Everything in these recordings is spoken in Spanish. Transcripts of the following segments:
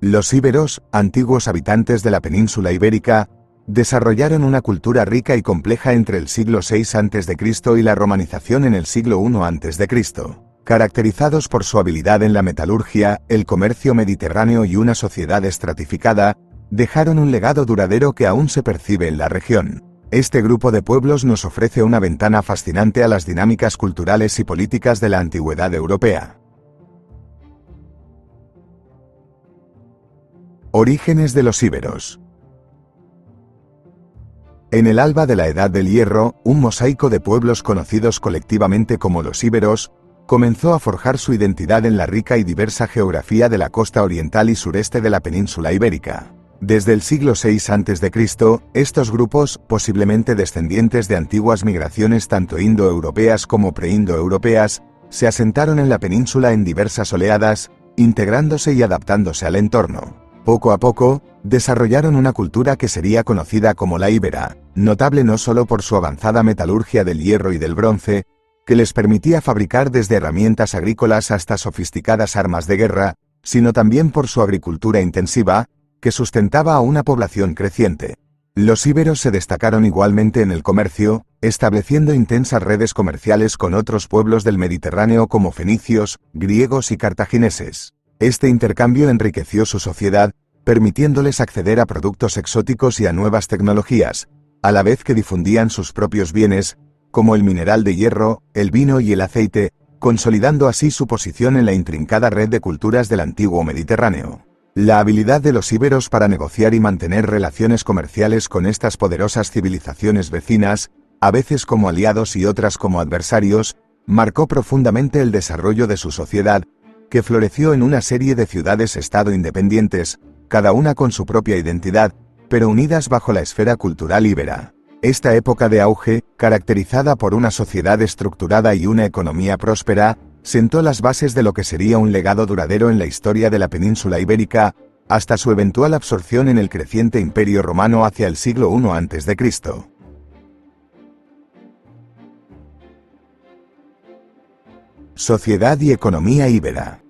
Los íberos, antiguos habitantes de la península ibérica, desarrollaron una cultura rica y compleja entre el siglo VI a.C. y la romanización en el siglo I a.C., caracterizados por su habilidad en la metalurgia, el comercio mediterráneo y una sociedad estratificada, dejaron un legado duradero que aún se percibe en la región. Este grupo de pueblos nos ofrece una ventana fascinante a las dinámicas culturales y políticas de la antigüedad europea. Orígenes de los íberos. En el alba de la Edad del Hierro, un mosaico de pueblos conocidos colectivamente como los íberos, comenzó a forjar su identidad en la rica y diversa geografía de la costa oriental y sureste de la península ibérica. Desde el siglo VI a.C., estos grupos, posiblemente descendientes de antiguas migraciones tanto indoeuropeas como preindoeuropeas, se asentaron en la península en diversas oleadas, integrándose y adaptándose al entorno. Poco a poco, desarrollaron una cultura que sería conocida como la íbera, notable no solo por su avanzada metalurgia del hierro y del bronce, que les permitía fabricar desde herramientas agrícolas hasta sofisticadas armas de guerra, sino también por su agricultura intensiva, que sustentaba a una población creciente. Los íberos se destacaron igualmente en el comercio, estableciendo intensas redes comerciales con otros pueblos del Mediterráneo como fenicios, griegos y cartagineses. Este intercambio enriqueció su sociedad, permitiéndoles acceder a productos exóticos y a nuevas tecnologías, a la vez que difundían sus propios bienes, como el mineral de hierro, el vino y el aceite, consolidando así su posición en la intrincada red de culturas del antiguo Mediterráneo. La habilidad de los íberos para negociar y mantener relaciones comerciales con estas poderosas civilizaciones vecinas, a veces como aliados y otras como adversarios, marcó profundamente el desarrollo de su sociedad, que floreció en una serie de ciudades-estado independientes, cada una con su propia identidad, pero unidas bajo la esfera cultural íbera. Esta época de auge, caracterizada por una sociedad estructurada y una economía próspera, sentó las bases de lo que sería un legado duradero en la historia de la península ibérica, hasta su eventual absorción en el creciente Imperio Romano hacia el siglo I a.C. Sociedad y economía íbera.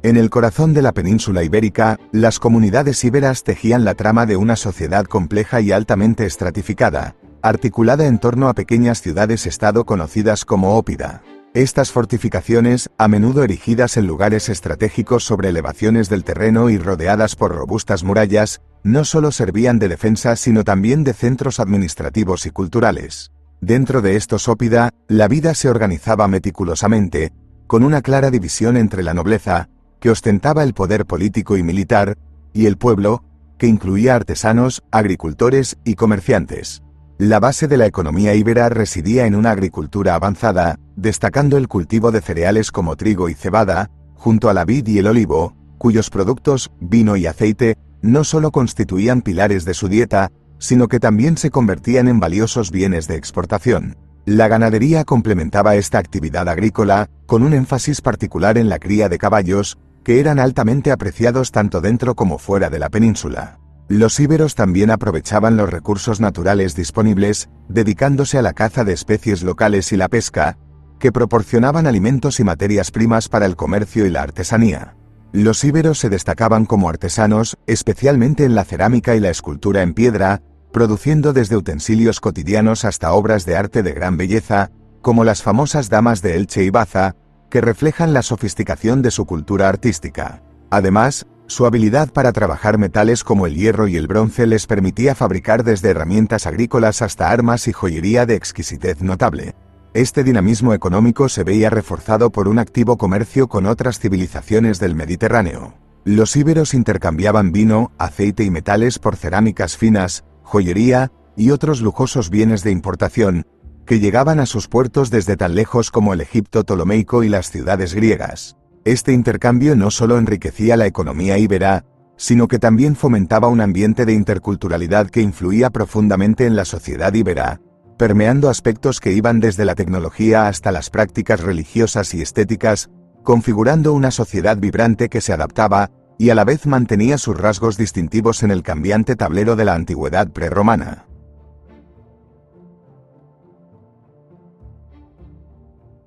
En el corazón de la península ibérica, las comunidades íberas tejían la trama de una sociedad compleja y altamente estratificada, articulada en torno a pequeñas ciudades-estado conocidas como ópida. Estas fortificaciones, a menudo erigidas en lugares estratégicos sobre elevaciones del terreno y rodeadas por robustas murallas, no solo servían de defensa sino también de centros administrativos y culturales. Dentro de estos ópida, la vida se organizaba meticulosamente, con una clara división entre la nobleza, que ostentaba el poder político y militar, y el pueblo, que incluía artesanos, agricultores y comerciantes. La base de la economía íbera residía en una agricultura avanzada, destacando el cultivo de cereales como trigo y cebada, junto a la vid y el olivo, cuyos productos, vino y aceite, no solo constituían pilares de su dieta, sino que también se convertían en valiosos bienes de exportación. La ganadería complementaba esta actividad agrícola, con un énfasis particular en la cría de caballos, que eran altamente apreciados tanto dentro como fuera de la península. Los íberos también aprovechaban los recursos naturales disponibles, dedicándose a la caza de especies locales y la pesca, que proporcionaban alimentos y materias primas para el comercio y la artesanía. Los íberos se destacaban como artesanos, especialmente en la cerámica y la escultura en piedra, produciendo desde utensilios cotidianos hasta obras de arte de gran belleza, como las famosas damas de Elche y Baza, que reflejan la sofisticación de su cultura artística. Además, su habilidad para trabajar metales como el hierro y el bronce les permitía fabricar desde herramientas agrícolas hasta armas y joyería de exquisitez notable. Este dinamismo económico se veía reforzado por un activo comercio con otras civilizaciones del Mediterráneo. Los íberos intercambiaban vino, aceite y metales por cerámicas finas, joyería y otros lujosos bienes de importación, que llegaban a sus puertos desde tan lejos como el Egipto ptolomeico y las ciudades griegas. Este intercambio no solo enriquecía la economía íbera, sino que también fomentaba un ambiente de interculturalidad que influía profundamente en la sociedad íbera, permeando aspectos que iban desde la tecnología hasta las prácticas religiosas y estéticas, configurando una sociedad vibrante que se adaptaba, y a la vez mantenía sus rasgos distintivos en el cambiante tablero de la antigüedad prerromana.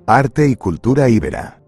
Arte y cultura íbera.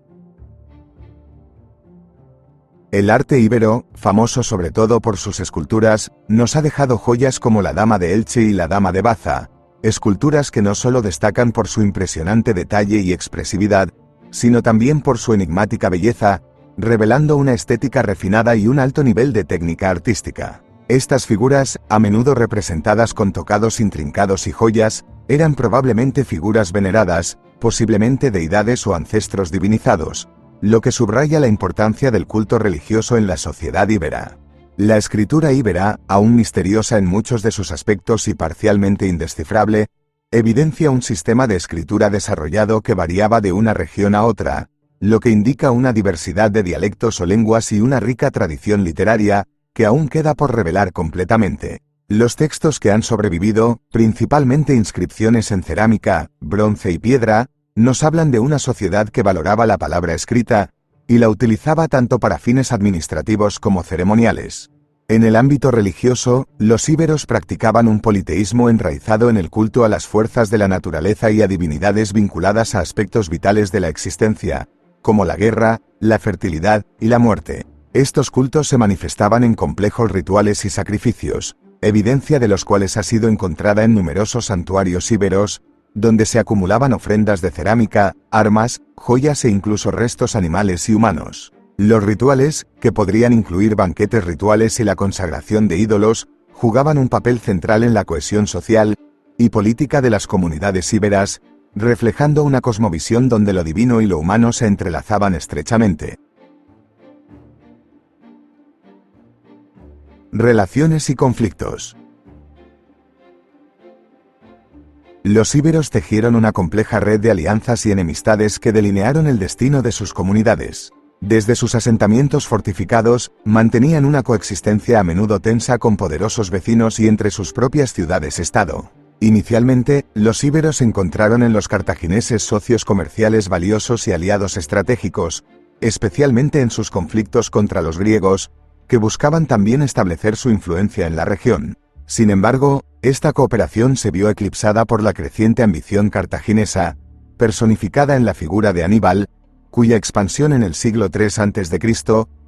El arte íbero, famoso sobre todo por sus esculturas, nos ha dejado joyas como la Dama de Elche y la Dama de Baza, esculturas que no solo destacan por su impresionante detalle y expresividad, sino también por su enigmática belleza, revelando una estética refinada y un alto nivel de técnica artística. Estas figuras, a menudo representadas con tocados intrincados y joyas, eran probablemente figuras veneradas, posiblemente deidades o ancestros divinizados, lo que subraya la importancia del culto religioso en la sociedad íbera. La escritura íbera, aún misteriosa en muchos de sus aspectos y parcialmente indescifrable, evidencia un sistema de escritura desarrollado que variaba de una región a otra, lo que indica una diversidad de dialectos o lenguas y una rica tradición literaria, que aún queda por revelar completamente. Los textos que han sobrevivido, principalmente inscripciones en cerámica, bronce y piedra, nos hablan de una sociedad que valoraba la palabra escrita, y la utilizaba tanto para fines administrativos como ceremoniales. En el ámbito religioso, los íberos practicaban un politeísmo enraizado en el culto a las fuerzas de la naturaleza y a divinidades vinculadas a aspectos vitales de la existencia, como la guerra, la fertilidad y la muerte. Estos cultos se manifestaban en complejos rituales y sacrificios, evidencia de los cuales ha sido encontrada en numerosos santuarios íberos, donde se acumulaban ofrendas de cerámica, armas, joyas e incluso restos animales y humanos. Los rituales, que podrían incluir banquetes rituales y la consagración de ídolos, jugaban un papel central en la cohesión social y política de las comunidades íberas, reflejando una cosmovisión donde lo divino y lo humano se entrelazaban estrechamente. Relaciones y conflictos. Los íberos tejieron una compleja red de alianzas y enemistades que delinearon el destino de sus comunidades. Desde sus asentamientos fortificados, mantenían una coexistencia a menudo tensa con poderosos vecinos y entre sus propias ciudades-estado. Inicialmente, los íberos encontraron en los cartagineses socios comerciales valiosos y aliados estratégicos, especialmente en sus conflictos contra los griegos, que buscaban también establecer su influencia en la región. Sin embargo, esta cooperación se vio eclipsada por la creciente ambición cartaginesa, personificada en la figura de Aníbal, cuya expansión en el siglo III a.C.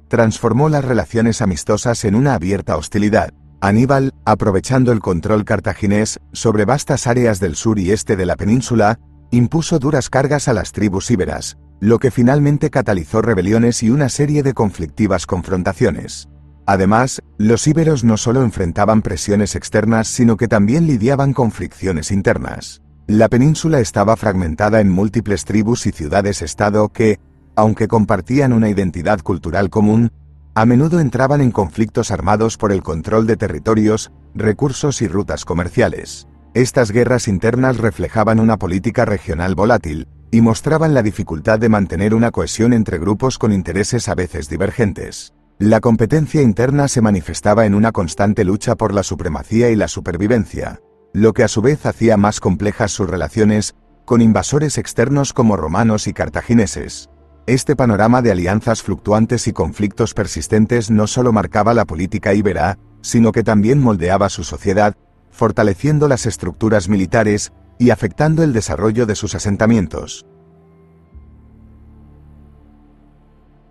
transformó las relaciones amistosas en una abierta hostilidad. Aníbal, aprovechando el control cartaginés sobre vastas áreas del sur y este de la península, impuso duras cargas a las tribus íberas, lo que finalmente catalizó rebeliones y una serie de conflictivas confrontaciones. Además, los íberos no solo enfrentaban presiones externas sino que también lidiaban con fricciones internas. La península estaba fragmentada en múltiples tribus y ciudades-estado que, aunque compartían una identidad cultural común, a menudo entraban en conflictos armados por el control de territorios, recursos y rutas comerciales. Estas guerras internas reflejaban una política regional volátil, y mostraban la dificultad de mantener una cohesión entre grupos con intereses a veces divergentes. La competencia interna se manifestaba en una constante lucha por la supremacía y la supervivencia, lo que a su vez hacía más complejas sus relaciones con invasores externos como romanos y cartagineses. Este panorama de alianzas fluctuantes y conflictos persistentes no solo marcaba la política íbera, sino que también moldeaba su sociedad, fortaleciendo las estructuras militares y afectando el desarrollo de sus asentamientos.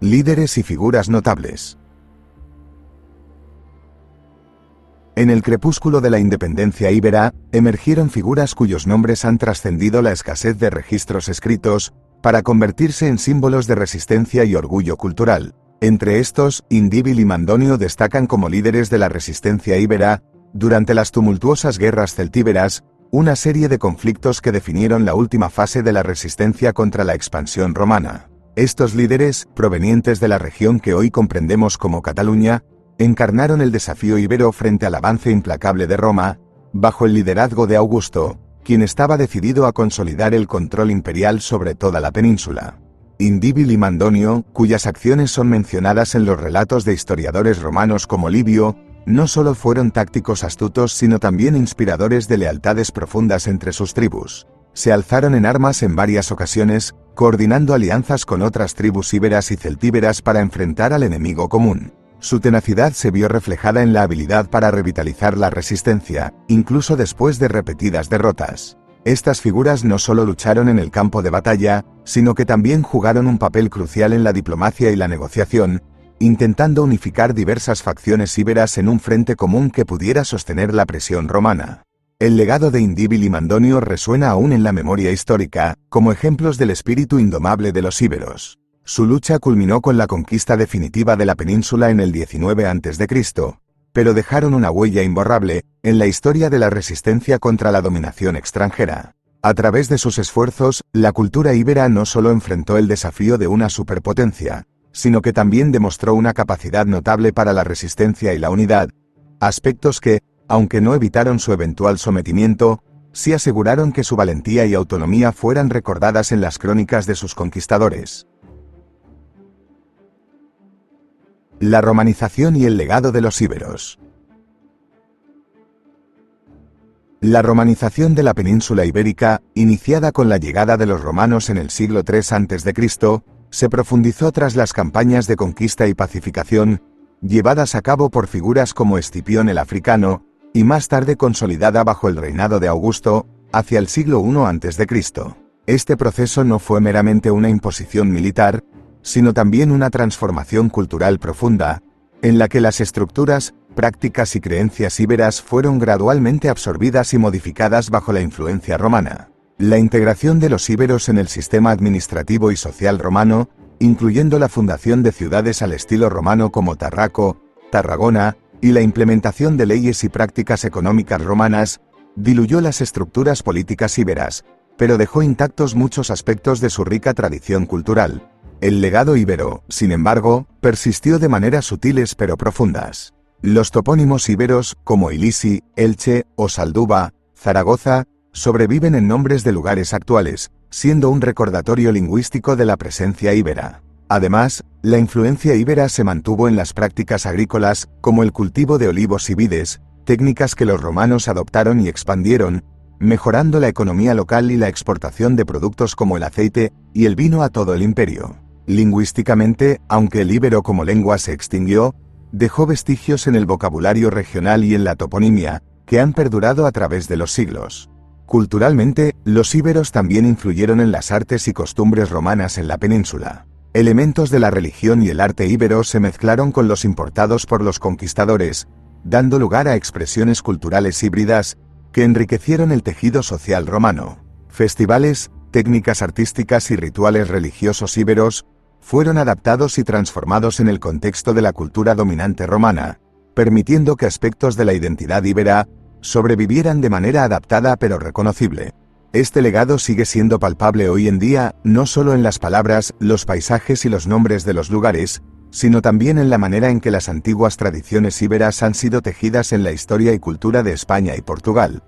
Líderes y figuras notables. En el crepúsculo de la independencia íbera, emergieron figuras cuyos nombres han trascendido la escasez de registros escritos, para convertirse en símbolos de resistencia y orgullo cultural. Entre estos, Indíbil y Mandonio destacan como líderes de la resistencia íbera, durante las tumultuosas guerras celtíberas, una serie de conflictos que definieron la última fase de la resistencia contra la expansión romana. Estos líderes, provenientes de la región que hoy comprendemos como Cataluña, encarnaron el desafío íbero frente al avance implacable de Roma, bajo el liderazgo de Augusto, quien estaba decidido a consolidar el control imperial sobre toda la península. Indíbil y Mandonio, cuyas acciones son mencionadas en los relatos de historiadores romanos como Livio, no solo fueron tácticos astutos sino también inspiradores de lealtades profundas entre sus tribus. Se alzaron en armas en varias ocasiones, coordinando alianzas con otras tribus íberas y celtíberas para enfrentar al enemigo común. Su tenacidad se vio reflejada en la habilidad para revitalizar la resistencia, incluso después de repetidas derrotas. Estas figuras no solo lucharon en el campo de batalla, sino que también jugaron un papel crucial en la diplomacia y la negociación, intentando unificar diversas facciones íberas en un frente común que pudiera sostener la presión romana. El legado de Indíbil y Mandonio resuena aún en la memoria histórica, como ejemplos del espíritu indomable de los íberos. Su lucha culminó con la conquista definitiva de la península en el 19 a.C., pero dejaron una huella imborrable en la historia de la resistencia contra la dominación extranjera. A través de sus esfuerzos, la cultura íbera no solo enfrentó el desafío de una superpotencia, sino que también demostró una capacidad notable para la resistencia y la unidad, aspectos que, aunque no evitaron su eventual sometimiento, sí aseguraron que su valentía y autonomía fueran recordadas en las crónicas de sus conquistadores. La romanización y el legado de los íberos. La romanización de la península ibérica, iniciada con la llegada de los romanos en el siglo III a.C., se profundizó tras las campañas de conquista y pacificación, llevadas a cabo por figuras como Escipión el Africano, y más tarde consolidada bajo el reinado de Augusto, hacia el siglo I a.C. Este proceso no fue meramente una imposición militar, sino también una transformación cultural profunda, en la que las estructuras, prácticas y creencias íberas fueron gradualmente absorbidas y modificadas bajo la influencia romana. La integración de los íberos en el sistema administrativo y social romano, incluyendo la fundación de ciudades al estilo romano como Tarraco, Tarragona, y la implementación de leyes y prácticas económicas romanas, diluyó las estructuras políticas íberas, pero dejó intactos muchos aspectos de su rica tradición cultural. El legado íbero, sin embargo, persistió de maneras sutiles pero profundas. Los topónimos íberos, como Ilisi, Elche o Salduba, Zaragoza, sobreviven en nombres de lugares actuales, siendo un recordatorio lingüístico de la presencia íbera. Además, la influencia íbera se mantuvo en las prácticas agrícolas, como el cultivo de olivos y vides, técnicas que los romanos adoptaron y expandieron, mejorando la economía local y la exportación de productos como el aceite y el vino a todo el imperio. Lingüísticamente, aunque el íbero como lengua se extinguió, dejó vestigios en el vocabulario regional y en la toponimia, que han perdurado a través de los siglos. Culturalmente, los íberos también influyeron en las artes y costumbres romanas en la península. Elementos de la religión y el arte íbero se mezclaron con los importados por los conquistadores, dando lugar a expresiones culturales híbridas que enriquecieron el tejido social romano. Festivales, técnicas artísticas y rituales religiosos íberos fueron adaptados y transformados en el contexto de la cultura dominante romana, permitiendo que aspectos de la identidad íbera sobrevivieran de manera adaptada pero reconocible. Este legado sigue siendo palpable hoy en día, no solo en las palabras, los paisajes y los nombres de los lugares, sino también en la manera en que las antiguas tradiciones íberas han sido tejidas en la historia y cultura de España y Portugal.